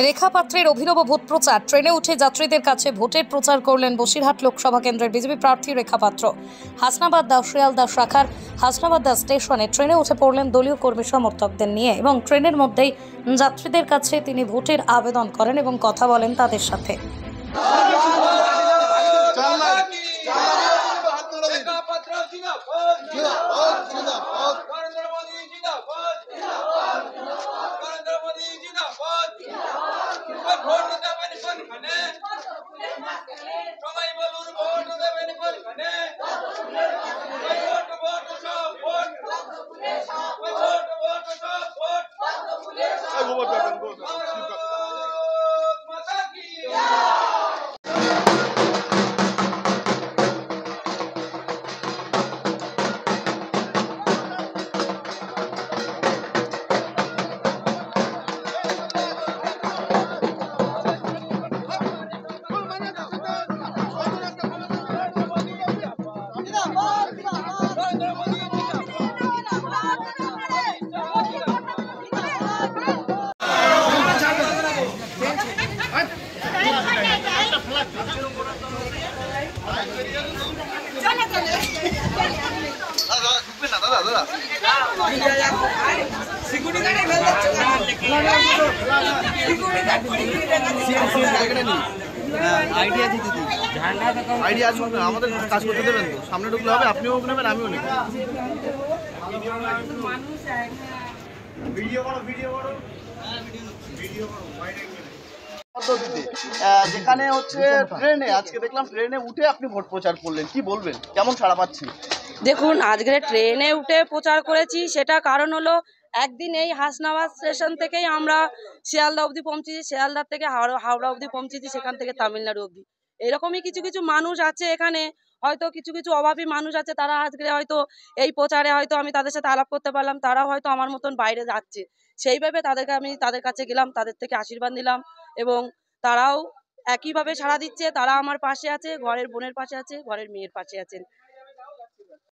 রেখা পাত্রের অভিনব ভোট প্রচার। ট্রেনে উঠে যাত্রীদের কাছে ভোটের প্রচার করলেন বসিরহাট লোকসভা কেন্দ্রের বিজেপি প্রার্থী রেখা পাত্র। হাসনাবাদ শিয়ালদা শাখার হাসনাবাদ স্টেশনে ট্রেনে উঠে পড়লেন দলীয় কর্মী সমর্থকদের নিয়ে এবং ট্রেনের মধ্যেই যাত্রীদের কাছে তিনি ভোটের আবেদন করেন এবং কথা বলেন তাদের সাথে। আইডিয়া আছে আমাদের কাজ করতে দেবেন তো, সামনে ঢুকলে হবে, আপনিও নেবেন আমিও নেব। যেখানে হচ্ছে ট্রেনে আজকে দেখলাম ট্রেনে উঠে আপনি ভোট প্রচার করলেন, কি বলবেন, কেমন ছাড়া পাচ্ছি? দেখুন, আজকে ট্রেনে উঠে প্রচার করেছি, সেটা কারণ হলো একদিন এই হাসনাবাদ স্টেশন থেকেই আমরা শিয়ালদা অবধি পৌঁছেছি, শিয়ালদার থেকে হাওড়া অবধি পৌঁছেছি, সেখান থেকে তামিলনাড়ু অবধি। এরকমই কিছু কিছু মানুষ আছে এখানে, হয়তো কিছু কিছু অভাবী মানুষ আছে, তারা আজকে হয়তো এই প্রচারে হয়তো আমি তাদের সাথে আলাপ করতে পারলাম, তারাও হয়তো আমার মতন বাইরে যাচ্ছে, সেইভাবে আমি তাদের কাছে গেলাম, তাদের থেকে আশীর্বাদ নিলাম এবং তারাও একইভাবে সাড়া দিচ্ছে। তারা আমার পাশে আছে, ঘরের বোনের পাশে আছে, ঘরের মেয়ের পাশে আছেন।